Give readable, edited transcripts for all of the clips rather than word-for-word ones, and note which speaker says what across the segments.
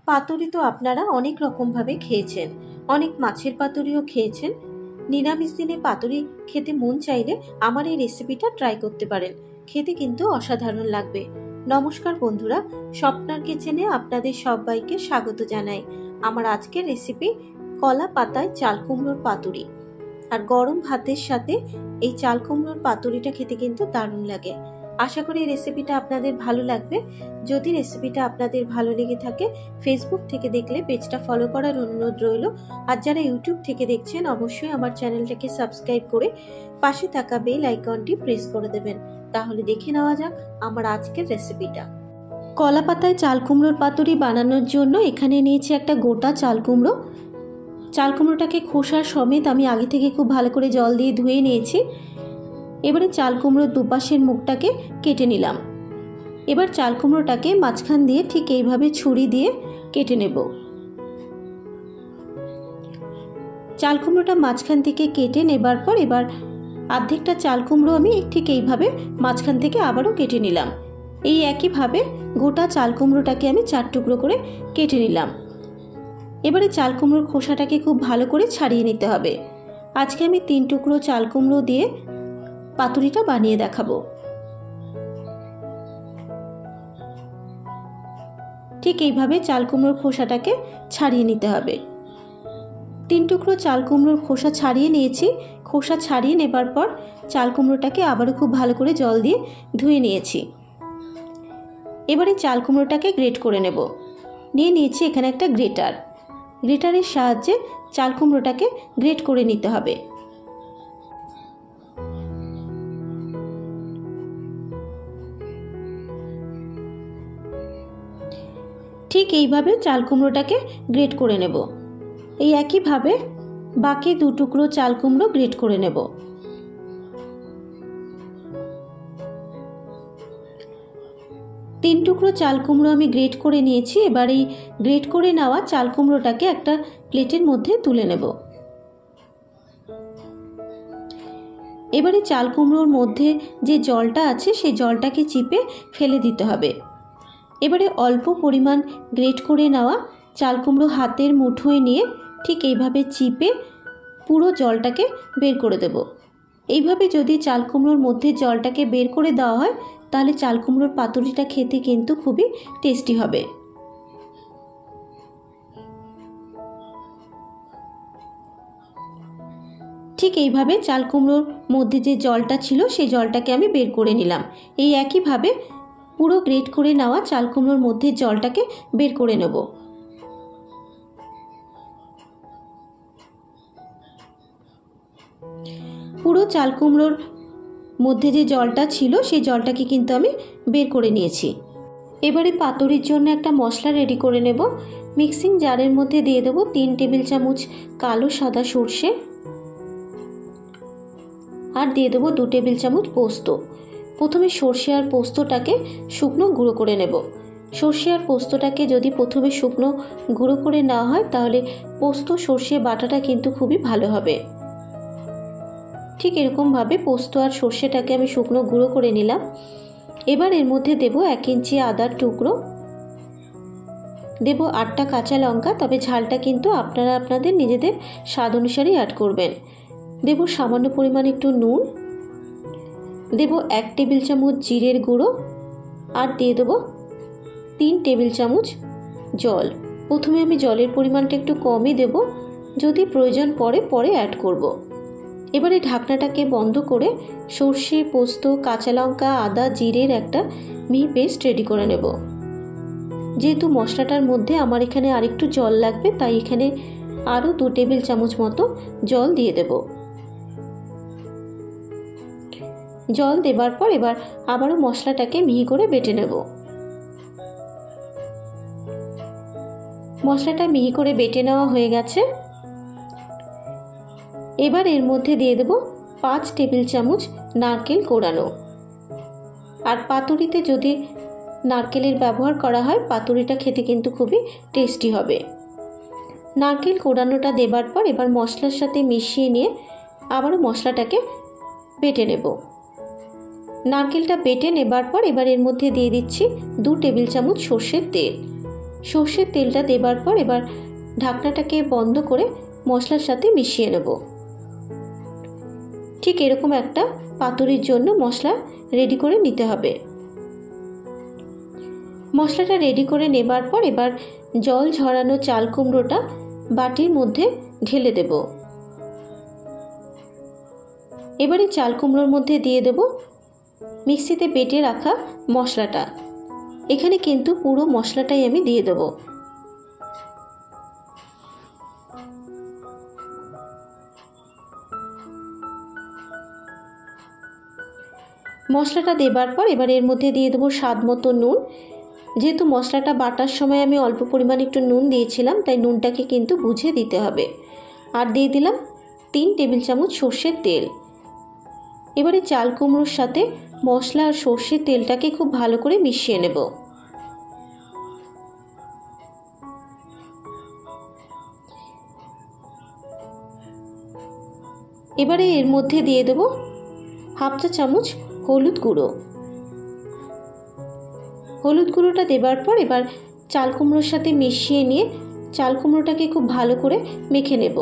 Speaker 1: পাতুরি তো আপনারা অনেক রকমভাবে খেয়েছেন, অনেক মাছের পাতুরিও খেয়েছেন। নিরামিষ দিনে পাতুরি খেতে মন চাইলে আমার এই রেসিপিটা ট্রাই করতে পারেন, খেতে কিন্তু অসাধারণ লাগবে। নমস্কার বন্ধুরা, স্বপ্নার কিচেনে আপনাদের সবাইকে স্বাগত জানাই। আমার আজকের রেসিপি কলা পাতায় চাল কুমড়োর পাতুরি। আর গরম ভাতের সাথে এই চাল কুমড়োর পাতুরিটা খেতে কিন্তু দারুণ লাগে। আশা করি এই রেসিপিটা আপনাদের ভালো লাগবে। যদি রেসিপিটা আপনাদের ভালো লেগে থাকে, ফেসবুক থেকে দেখলে পেজটা ফলো করার অনুরোধ রইল। আর যারা ইউটিউব থেকে দেখছেন, অবশ্যই আমার চ্যানেলটাকে সাবস্ক্রাইব করে পাশে থাকা বেল আইকনটি প্রেস করে দেবেন। তাহলে দেখে নেওয়া যাক আমার আজকের রেসিপিটা। কলা পাতায় চাল কুমড়োর পাতুরি বানানোর জন্য এখানে নিয়েছি একটা গোটা চাল কুমড়ো। চাল কুমড়োটাকে খোসা সমেত আমি আগে থেকে খুব ভালো করে জল দিয়ে ধুয়ে নিয়েছি। এবারে চাল কুমড়োর দুপাশের মুখটাকে কেটে নিলাম। এবার চাল কুমড়োটাকে মাঝখান দিয়ে ঠিক এইভাবে ছুরি দিয়ে কেটে নেব। চাল কুমড়োটা মাঝখান থেকে কেটে নেবার পর এবার অর্ধেকটা চাল কুমড়ো আমি ঠিক এইভাবে মাঝখান থেকে আবারও কেটে নিলাম। এই একইভাবে গোটা চাল কুমড়োটাকে আমি 4 টুকরো করে কেটে নিলাম। এবারে চাল কুমড়োর খোসাটাকে খুব ভালো করে ছাড়িয়ে নিতে হবে। আজকে আমি 3 টুকরো চাল কুমড়ো দিয়ে পাতুরিটা বানিয়ে দেখাবো। ঠিক এইভাবে চাল কুমড়োর খোসাটাকে ছাড়িয়ে নিতে হবে। 3 টুকরো চাল কুমড়োর খোসা ছাড়িয়ে নিয়েছি। খোসা ছাড়িয়ে নেবার পর চাল কুমড়োটাকে আবারও খুব ভালো করে জল দিয়ে ধুয়ে নিয়েছি। এবারে চাল কুমড়োটাকে গ্রেট করে নেব। নিয়েছি এখানে একটা গ্রেটার। গ্রেটারের সাহায্যে চাল কুমড়োটাকে গ্রেট করে নিতে হবে। ঠিক এইভাবে চাল কুমড়োটাকে গ্রেট করে নেব। এই একইভাবে বাকি 2 টুকরো চাল কুমড়ো গ্রেট করে নেব। তিন টুকরো চাল কুমড়ো আমি গ্রেট করে নিয়েছি। এবার এই গ্রেট করে নেওয়া চাল কুমড়োটাকে একটা প্লেটের মধ্যে তুলে নেব। এবারে চাল কুমড়োর মধ্যে যে জলটা আছে সেই জলটাকে চিপে ফেলে দিতে হবে। এবারে অল্প পরিমাণ গ্রেট করে নেওয়া চাল কুমড়ো হাতের মুঠোয় নিয়ে ঠিক এইভাবে চিপে পুরো জলটাকে বের করে দেব। এইভাবে যদি চাল কুমড়োর মধ্যে জলটাকে বের করে দেওয়া হয় তাহলে চাল কুমড়োর পাতুরিটা খেতে কিন্তু খুবই টেস্টি হবে। ঠিক এইভাবে চাল কুমড়োর মধ্যে যে জলটা ছিল সেই জলটাকে আমি বের করে নিলাম। এই একইভাবে পুরো গ্রেট করে নেওয়া চাল কুমড়োর মধ্যে জলটাকে বের করে নেব। পুরো চাল কুমড়োর মধ্যে যে জলটা ছিল সেই জলটাকে কিন্তু আমি বের করে নিয়েছি। এবারে পাতুরির জন্য একটা মশলা রেডি করে নেব। মিক্সিং জারের মধ্যে দিয়ে দেব 3 টেবিল চামচ কালো সাদা সর্ষে, আর দিয়ে দেবো 2 টেবিল চামচ পোস্ত। প্রথমে সর্ষে আর পোস্তটাকে শুকনো গুঁড়ো করে নেব। সর্ষে আর পোস্তটাকে যদি প্রথমে শুকনো গুঁড়ো করে নেওয়া হয় তাহলে পোস্ত সর্ষে বাটাটা কিন্তু খুবই ভালো হবে। ঠিক এরকমভাবে পোস্ত আর সর্ষেটাকে আমি শুকনো গুঁড়ো করে নিলাম। এবার এর মধ্যে দেব 1 ইঞ্চি আদার টুকরো, দেব 8টা কাঁচা লঙ্কা, তবে ঝালটা কিন্তু আপনারা আপনাদের নিজেদের স্বাদ অনুসারেই অ্যাড করবেন। দেব সামান্য পরিমাণ একটু নুন, দেব 1 টেবিল চামচ জিরের গুঁড়ো, আর দিয়ে দেবো 3 টেবিল চামচ জল। প্রথমে আমি জলের পরিমাণটা একটু কমই দেব, যদি প্রয়োজন পরে অ্যাড করব। এবারে ঢাকনাটাকে বন্ধ করে সর্ষে পোস্ত কাঁচা লঙ্কা আদা জিরের একটা মিহি পেস্ট রেডি করে নেব। যেহেতু মশলাটার মধ্যে আমার এখানে আরেকটু জল লাগবে তাই এখানে আরও 2 টেবিল চামচ মতো জল দিয়ে দেব। জল দেবার পর এবার আবারও মশলাটাকে মিহি করে বেটে নেব। মশলাটা মিহি করে বেটে নেওয়া হয়ে গেছে। এবার এর মধ্যে দিয়ে দেব 5 টেবিল চামচ নারকেল কোড়ানো। আর পাতুরিতে যদি নারকেলের ব্যবহার করা হয় পাতুরিটা খেতে কিন্তু খুবই টেস্টি হবে। নারকেল কোড়ানোটা দেবার পর এবার মশলার সাথে মিশিয়ে নিয়ে আবারও মশলাটাকে বেটে নেব। নারকেলটা বেটে নেবার পর এবার এর মধ্যে দিয়ে দিচ্ছি 2 টেবিল চামচ সর্ষের তেল। সর্ষের তেলটা দেবার পর এবার ঢাকনাটাকে বন্ধ করে মশলার সাথে মিশিয়ে নেব। ঠিক এরকম একটা পাতুরির জন্য মশলা রেডি করে নিতে হবে। মশলাটা রেডি করে নেবার পর এবার জল ঝরানো চাল কুমড়োটা বাটির মধ্যে ঢেলে দেব। এবারে চাল কুমড়োর মধ্যে দিয়ে দেব মিক্সিতে বেটে রাখা মশলাটা। এখানে কিন্তু পুরো মশলাটাই আমি দিয়ে দেব। মশলাটা দেবার পর এবার এর মধ্যে দিয়ে দেবো স্বাদ মতো নুন। যেহেতু মশলাটা বাটার সময় আমি অল্প পরিমাণে একটু নুন দিয়েছিলাম, তাই নুনটাকে কিন্তু বুঝে দিতে হবে। আর দিয়ে দিলাম 3 টেবিল চামচ সর্ষের তেল। এবারে চাল কুমড়োর সাথে মশলা আর সর্ষের তেলটাকে খুব ভালো করে মিশিয়ে নেব। এবারে এর মধ্যে দিয়ে দেব হাফ চা চামচ হলুদ গুঁড়ো। হলুদ গুঁড়োটা দেবার পর এবার চাল কুমড়োর সাথে মিশিয়ে নিয়ে চাল কুমড়োটাকে খুব ভালো করে মেখে নেব।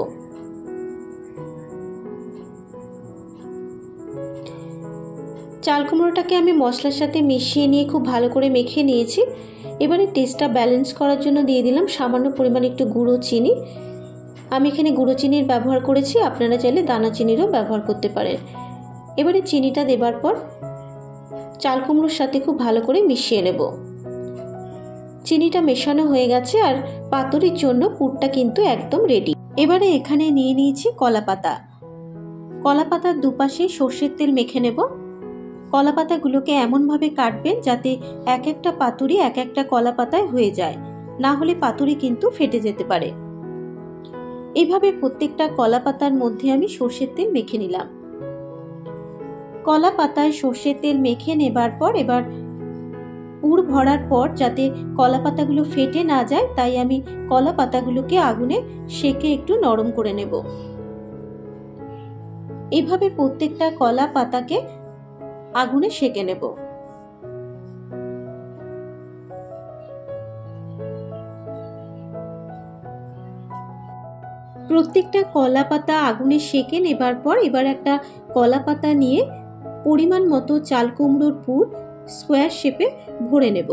Speaker 1: চাল কুমড়োটাকে আমি মশলার সাথে মিশিয়ে নিয়ে খুব ভালো করে মেখে নিয়েছি। এবারে টেস্টটা ব্যালেন্স করার জন্য দিয়ে দিলাম সামান্য পরিমাণে একটু গুঁড়ো চিনি। আমি এখানে গুঁড়ো চিনির ব্যবহার করেছি, আপনারা চাইলে দানা চিনিরও ব্যবহার করতে পারেন। এবারে চিনিটা দেবার পর চাল কুমড়োর সাথে খুব ভালো করে মিশিয়ে নেব। চিনিটা মেশানো হয়ে গেছে আর পাতুরির জন্য পুরটা কিন্তু একদম রেডি। এবারে এখানে নিয়ে নিয়েছি কলা পাতা। কলা পাতার দুপাশে সর্ষের তেল মেখে নেব। কলা পাতাগুলোকে এমনভাবে কাটবেন যাতে এক একটা পাতুরি এক একটা কলা পাতায় হয়ে যায়, না হলে পাতুরি কিন্তু ফেটে যেতে পারে। এইভাবে প্রত্যেকটা কলা পাতার মধ্যে আমি সর্ষের তেল মেখে নিলাম। কলা পাতায় সর্ষের তেল মেখে নেবার পর এবার পুর ভরার পর যাতে কলা পাতাগুলো ফেটে না যায়, তাই আমি কলা পাতাগুলোকে আগুনে সেকে একটু নরম করে নেব। এইভাবে প্রত্যেকটা কলা পাতাকে আগুনে সেকে নেব। প্রত্যেকটা কলা পাতা আগুনে সেকে নেবার পর এবার একটা কলা পাতা নিয়ে পরিমাণ মতো চাল কুমড়োর পুর স্কোয়ার শেপে ভরে নেব।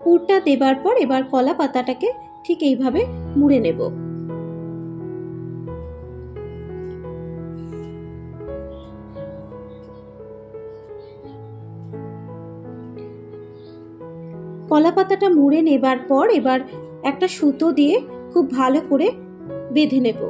Speaker 1: পুরটা দেবার পর এবার কলা পাতাটাকে ঠিক এইভাবে মুড়ে নেব। কলা পাতাটা মুড়ে নেবার পর এবার একটা সুতো দিয়ে খুব ভালো করে বেঁধে নেব।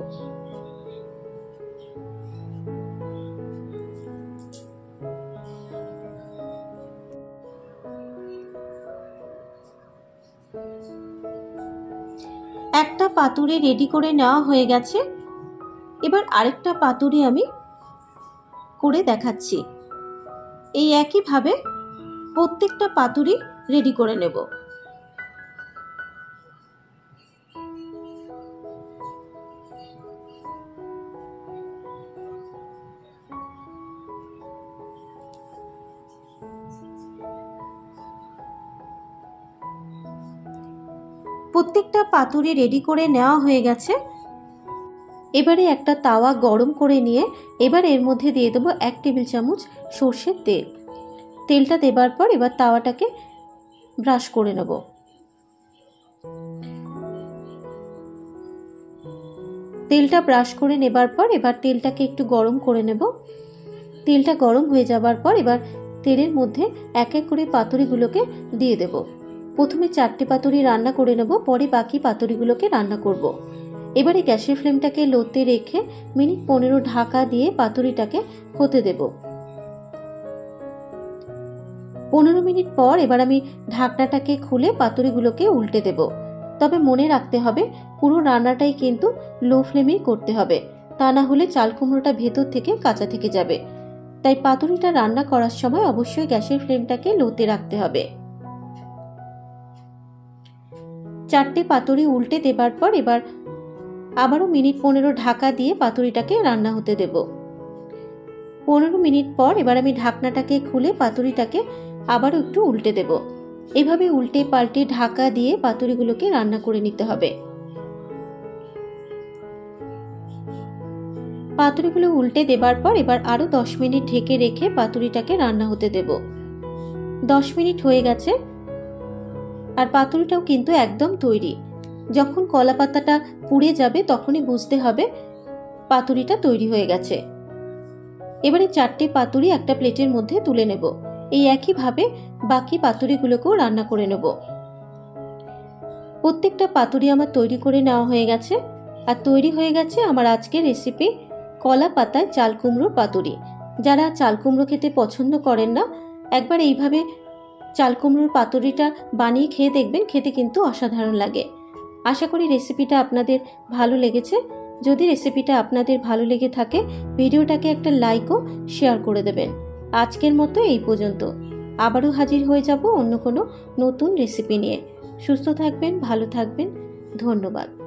Speaker 1: একটা পাতুরি রেডি করে নেওয়া হয়ে গেছে। এবার আরেকটা পাতুরি আমি করে দেখাচ্ছি। এই একইভাবে প্রত্যেকটা পাতুরি রেডি করে নেব। প্রত্যেকটা পাতুরি রেডি করে নেওয়া হয়ে গেছে। এবারে একটা তাওয়া গরম করে নিয়ে এবার এর মধ্যে দিয়ে দেবো 1 টেবিল চামচ সর্ষের তেল। তেলটা দেবার পর এবার তাওয়াটাকে ব্রাশ করে নেব। তেলটা ব্রাশ করে নেবার পর এবার তেলটাকে একটু গরম করে নেব। তেলটা গরম হয়ে যাবার পর এবার তেলের মধ্যে এক এক করে পাতুরিগুলোকে দিয়ে দেব। প্রথমে 4টে পাতুরি রান্না করে নেব, পরে বাকি পাতুরিগুলোকে রান্না করব। এবারে গ্যাসের ফ্লেমটাকে লোতে রেখে মিনিট 15 ঢাকা দিয়ে পাতুরিটাকে হতে দেব। 15 মিনিট পর এবার আমি ঢাকনাটাকে খুলে পাতুরিগুলোকে উল্টে দেব। তবে মনে রাখতে হবে পুরো রান্নাটাই কিন্তু লো ফ্লেমেই করতে হবে, তা না হলে চাল কুমড়োটা ভেতর থেকে কাঁচা থেকে যাবে। তাই পাতুরিটা রান্না করার সময় অবশ্যই গ্যাসের ফ্লেমটাকে লোতে রাখতে হবে। 4টে পাতুরি উল্টে দেবার পর এবার আবারও মিনিট 15 ঢাকা দিয়ে পাতুরিটাকে রান্না হতে দেব। 15 মিনিট পর এবার আমি ঢাকনাটাকে খুলে পাতুরিটাকে আবারও একটু উল্টে দেব। এভাবে উল্টে পাল্টে ঢাকা দিয়ে পাতুরিগুলোকে রান্না করে নিতে হবে। পাতুরিগুলো উল্টে দেবার পর এবার আরো 10 মিনিট ঢেকে রেখে পাতুরিটাকে রান্না হতে দেব। 10 মিনিট হয়ে গেছে আর পাতুরিটাও কিন্তু একদম তৈরি। যখন কলা পাতাটা পুড়ে যাবে তখনই বুঝতে হবে পাতুরিটা তৈরি হয়ে গেছে। এবারে 4টে পাতুরি একটা প্লেটের মধ্যে তুলে নেব। এই একইভাবে বাকি পাতুরিগুলোকেও রান্না করে নেব। প্রত্যেকটা পাতুরি আমার তৈরি করে নেওয়া হয়ে গেছে। আর তৈরি হয়ে গেছে আমার আজকের রেসিপি কলা পাতায় চাল কুমড়োর পাতুরি। যারা চাল কুমড়ো খেতে পছন্দ করেন না, একবার এইভাবে চাল কুমড়োর পাতুরিটা বানিয়ে খেয়ে দেখবেন, খেতে কিন্তু অসাধারণ লাগে। আশা করি রেসিপিটা আপনাদের ভালো লেগেছে। যদি রেসিপিটা আপনাদের ভালো লেগে থাকে ভিডিওটাকে একটা লাইক ও শেয়ার করে দেবেন। আজকের মতো এই পর্যন্ত। আবারও হাজির হয়ে যাব অন্য কোনো নতুন রেসিপি নিয়ে। সুস্থ থাকবেন, ভালো থাকবেন। ধন্যবাদ।